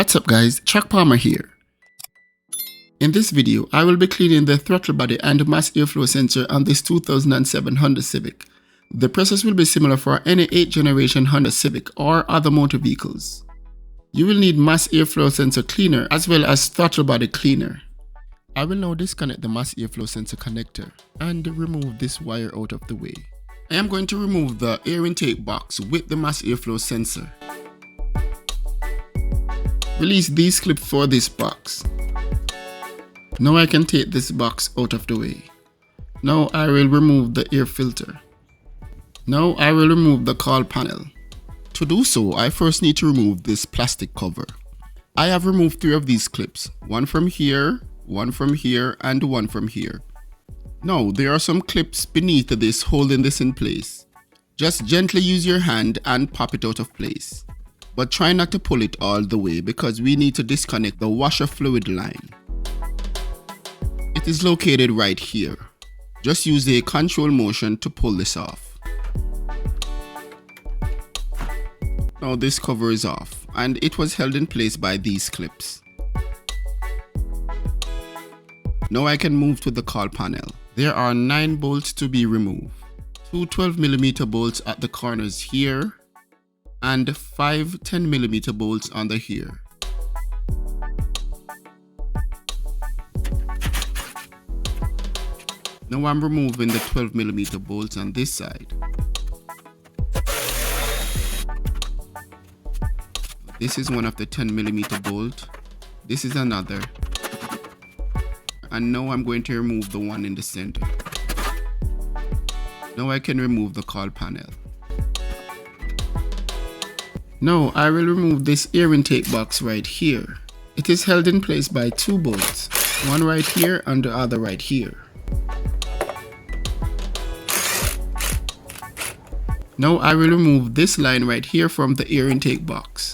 What's up guys, Chuck Palmer here. In this video, I will be cleaning the throttle body and mass airflow sensor on this 2007 Honda Civic. The process will be similar for any 8th generation Honda Civic or other motor vehicles. You will need mass airflow sensor cleaner as well as throttle body cleaner. I will now disconnect the mass airflow sensor connector and remove this wire out of the way. I am going to remove the air intake box with the mass airflow sensor. Release these clips for this box. Now I can take this box out of the way. Now I will remove the air filter. Now I will remove the call panel. To do so, I first need to remove this plastic cover. I have removed 3 of these clips, one from here, and one from here. Now there are some clips beneath this holding this in place. Just gently use your hand and pop it out of place. But try not to pull it all the way because we need to disconnect the washer fluid line. It is located right here. Just use the control motion to pull this off. Now this cover is off and it was held in place by these clips. Now I can move to the call panel. There are 9 bolts to be removed. 2 12mm bolts at the corners here and 5 10mm bolts under here. Now I'm removing the 12mm bolts on this side. This is one of the 10mm bolt. This is another. And now I'm going to remove the one in the center. Now I can remove the call panel. Now I will remove this air intake box right here. It is held in place by 2 bolts, one right here and the other right here. Now I will remove this line right here from the air intake box.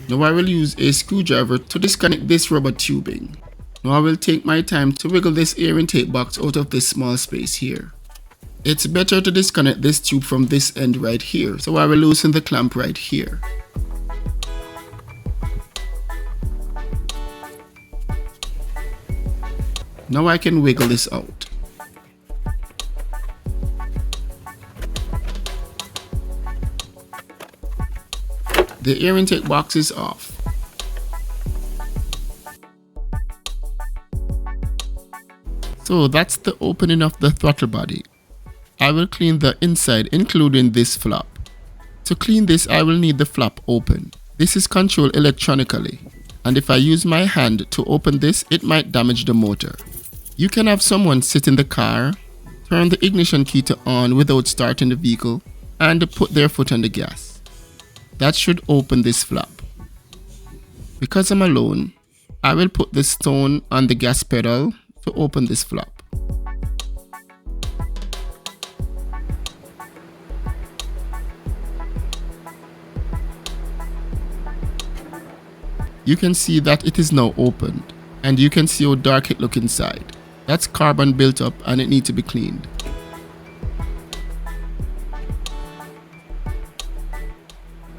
Now I will use a screwdriver to disconnect this rubber tubing. Now I will take my time to wiggle this air intake box out of this small space here. It's better to disconnect this tube from this end right here, so I will loosen the clamp right here. Now I can wiggle this out. The air intake box is off. So that's the opening of the throttle body. I will clean the inside including this flap. To clean this I will need the flap open. This is controlled electronically and if I use my hand to open this it might damage the motor. You can have someone sit in the car, turn the ignition key to on without starting the vehicle and put their foot on the gas. That should open this flap. Because I'm alone, I will put the stone on the gas pedal to open this flap. You can see that it is now opened and you can see how dark it looks inside. That's carbon built up and it needs to be cleaned.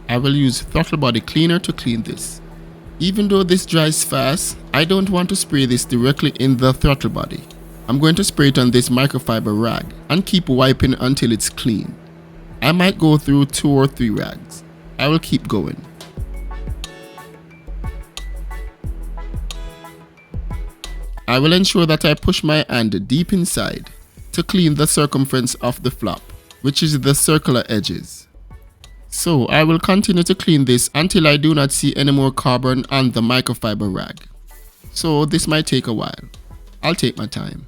I will use throttle body cleaner to clean this. Even though this dries fast, I don't want to spray this directly in the throttle body. I'm going to spray it on this microfiber rag and keep wiping until it's clean. I might go through 2 or 3 rags. I will keep going. I will ensure that I push my hand deep inside to clean the circumference of the flap, which is the circular edges. So I will continue to clean this until I do not see any more carbon on the microfiber rag. So this might take a while. I'll take my time.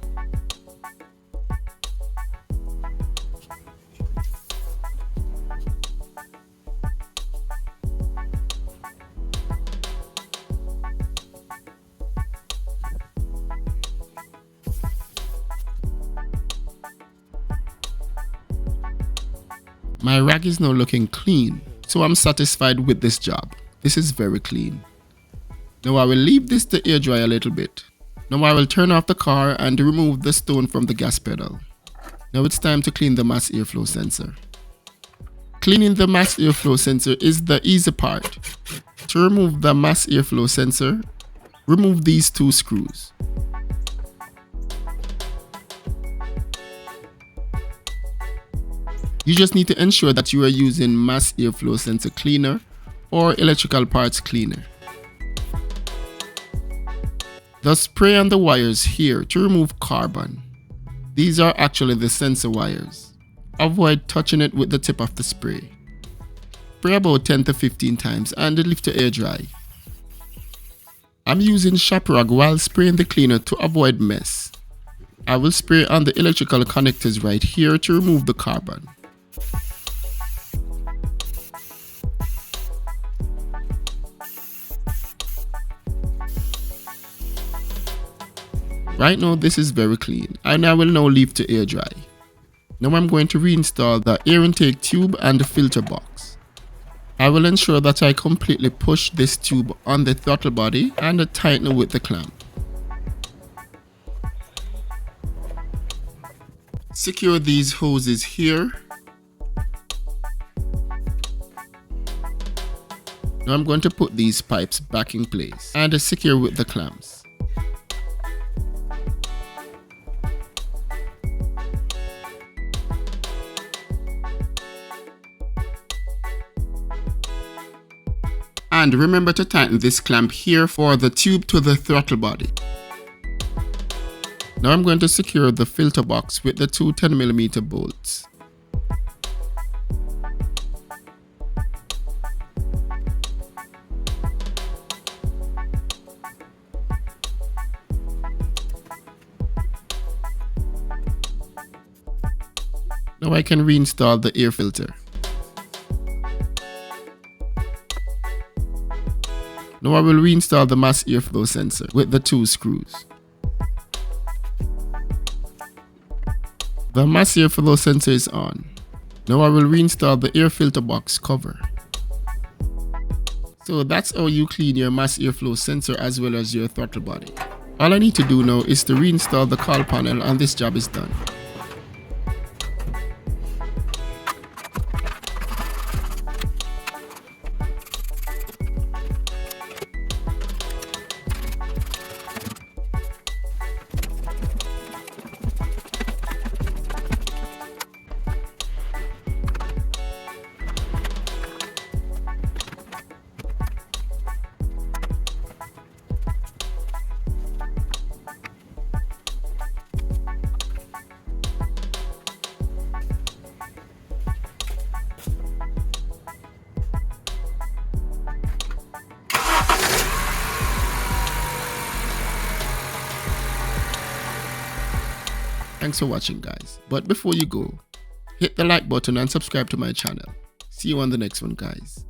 My rag is now looking clean, so I'm satisfied with this job. This is very clean. Now I will leave this to air dry a little bit. Now I will turn off the car and remove the stone from the gas pedal. Now it's time to clean the mass airflow sensor. Cleaning the mass airflow sensor is the easy part. To remove the mass airflow sensor, remove these 2 screws. You just need to ensure that you are using mass airflow sensor cleaner or electrical parts cleaner. The spray on the wires here to remove carbon. These are actually the sensor wires. Avoid touching it with the tip of the spray. Spray about 10 to 15 times and leave to air dry. I'm using shop rag while spraying the cleaner to avoid mess. I will spray on the electrical connectors right here to remove the carbon. Right now this is very clean and I will now leave to air dry. Now I'm going to reinstall the air intake tube and the filter box. I will ensure that I completely push this tube on the throttle body and tighten it with the clamp. Secure these hoses here. Now I'm going to put these pipes back in place and secure with the clamps. And remember to tighten this clamp here for the tube to the throttle body. Now I'm going to secure the filter box with the 2 10mm bolts. Now I can reinstall the air filter. Now I will reinstall the mass airflow sensor with the 2 screws. The mass airflow sensor is on. Now I will reinstall the air filter box cover. So that's how you clean your mass airflow sensor as well as your throttle body. All I need to do now is to reinstall the call panel and this job is done. Thanks for watching guys, but before you go, hit the like button and subscribe to my channel. See you on the next one guys.